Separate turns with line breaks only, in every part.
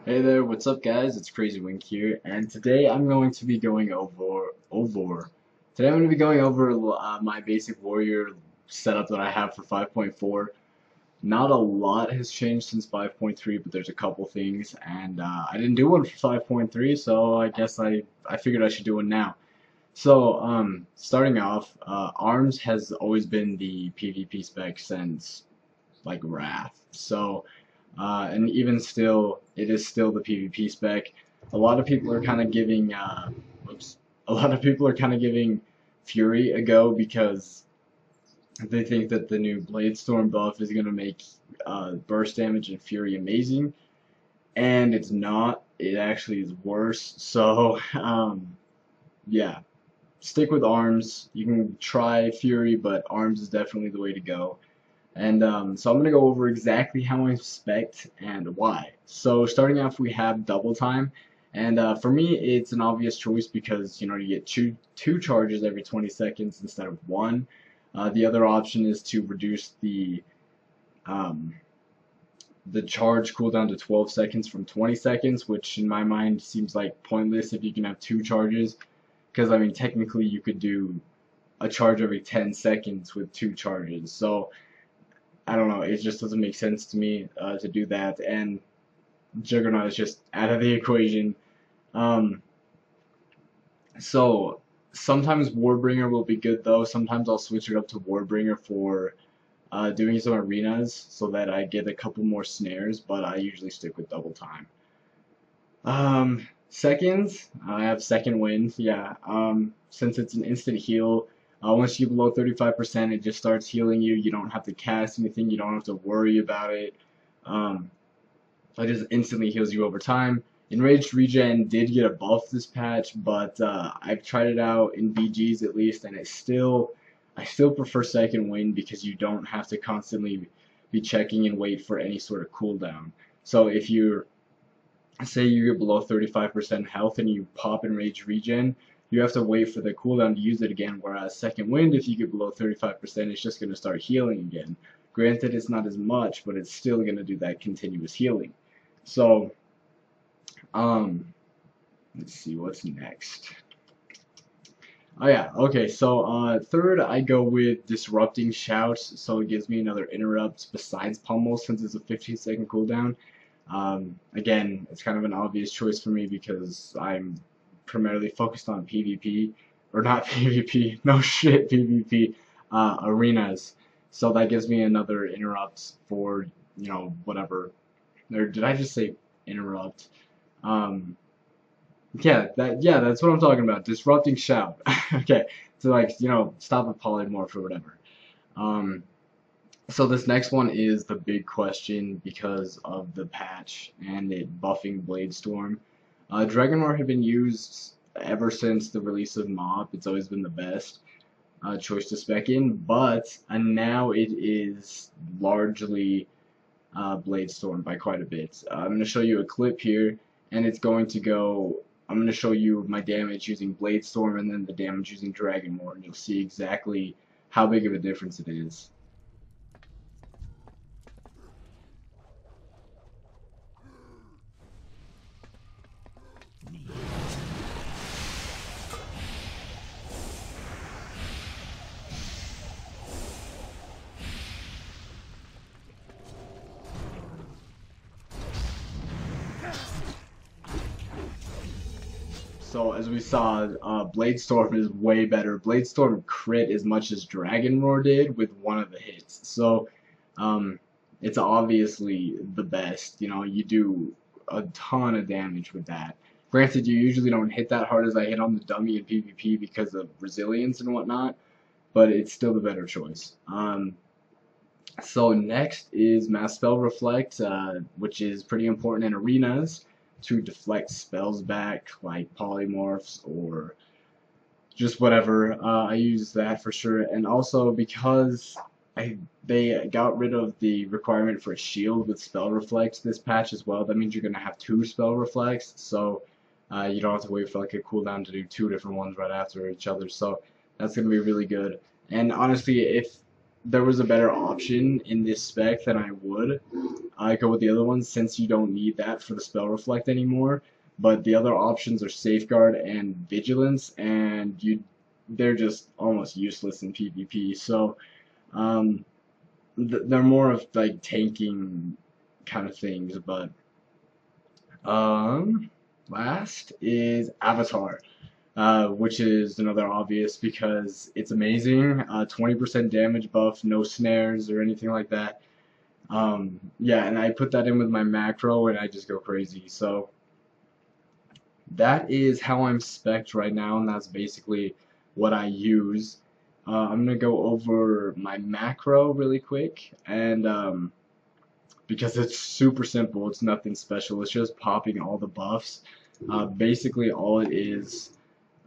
Hey there, what's up guys? It's Crazy Wink here, and today I'm going to be going over my basic warrior setup that I have for 5.4. Not a lot has changed since 5.3, but there's a couple things, and I didn't do one for 5.3, so I guess I figured I should do one now. So, starting off, arms has always been the PvP spec since like Wrath. So, and even still, it is still the PvP spec. A lot of people are kind of giving, oops, a lot of people are kind of giving Fury a go because they think that the new Blade Storm buff is going to make burst damage and Fury amazing, and it's not. It actually is worse. So, yeah, stick with arms. You can try Fury, but arms is definitely the way to go. And so I'm going to go over exactly how I spec and why. So starting off, we have double time. And for me, it's an obvious choice because, you know, you get two charges every 20 seconds instead of one. The other option is to reduce um, the charge cooldown to 12 seconds from 20 seconds, which in my mind seems like pointless if you can have two charges. Because, I mean, technically you could do a charge every 10 seconds with two charges. So I don't know, it just doesn't make sense to me to do that, and Juggernaut is just out of the equation. Um, so sometimes Warbringer will be good though. Sometimes I'll switch it up to Warbringer for doing some arenas so that I get a couple more snares, but I usually stick with double time. Seconds, I have second wind, yeah. Since it's an instant heal, once you get below 35%, it just starts healing you. You don't have to cast anything, you don't have to worry about it. Um, it just instantly heals you over time. Enraged Regen did get a buff this patch, but I've tried it out in BGs at least, and I still prefer second wind because you don't have to constantly be checking and wait for any sort of cooldown. So if you're say you get below 35% health and you pop Enraged Regen, you have to wait for the cooldown to use it again, whereas Second Wind, if you get below 35%, it's just going to start healing again. Granted, it's not as much, but it's still going to do that continuous healing. So, um, let's see what's next. Oh yeah, okay, so third I go with Disrupting Shout, so it gives me another interrupt besides Pummel since it's a 15-second cooldown. Again, it's kind of an obvious choice for me because I'm primarily focused on PvP, or not PvP, no shit, PvP, arenas. So that gives me another interrupt for, you know, whatever. Or did I just say interrupt? Um, yeah, that's what I'm talking about. Disrupting shout. Okay, to like, you know, stop a polymorph or whatever. Um, so this next one is the big question because of the patch and it buffing Blade Storm. Dragonlore had been used ever since the release of Mob. It's always been the best choice to spec in, but now it is largely Blade Storm by quite a bit. I'm going to show you a clip here, and it's going to go. I'm going to show you my damage using Blade Storm and then the damage using Dragonlore, and you'll see exactly how big of a difference it is. So as we saw, Blade Storm is way better. Blade Storm crit as much as Dragon Roar did with one of the hits. So um, it's obviously the best. You know, you do a ton of damage with that. Granted, you usually don't hit that hard as I hit on the dummy in PvP because of resilience and whatnot, but it's still the better choice. So next is Mass Spell Reflect, which is pretty important in arenas to deflect spells back, like polymorphs or just whatever. I use that for sure, and also because they got rid of the requirement for a shield with Spell Reflects this patch as well. That means you're gonna have two Spell Reflects, so you don't have to wait for like a cooldown to do two different ones right after each other. So that's gonna be really good. And honestly, there was a better option in this spec, then I go with the other ones since you don't need that for the spell reflect anymore. But the other options are safeguard and vigilance, and they're just almost useless in PvP. So um, they're more of like tanking kind of things. But last is Avatar. Which is another obvious because it's amazing. 20% damage buff, no snares or anything like that. Yeah, and I put that in with my macro and I just go crazy. So that is how I'm spec'd right now, and that's basically what I use. I'm gonna go over my macro really quick, and because it's super simple, it's nothing special. It's just popping all the buffs. Basically, all it is.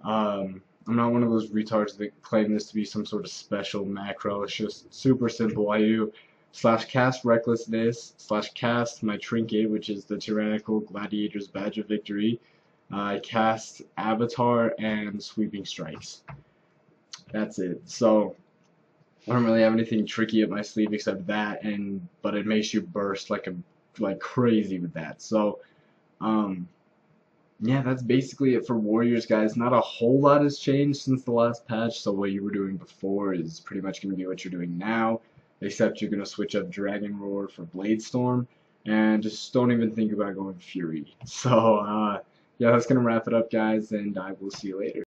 I'm not one of those retards that claim this to be some sort of special macro. It's just super simple. I do /cast recklessness /cast my trinket, which is the tyrannical gladiator's badge of victory. I cast avatar and sweeping strikes. That's it. So I don't really have anything tricky up my sleeve except that, but it makes you burst like crazy with that. So yeah, that's basically it for Warriors, guys. Not a whole lot has changed since the last patch, so what you were doing before is pretty much going to be what you're doing now, except you're going to switch up Dragon Roar for Blade Storm, and just don't even think about going Fury. So, yeah, that's going to wrap it up, guys, and I will see you later.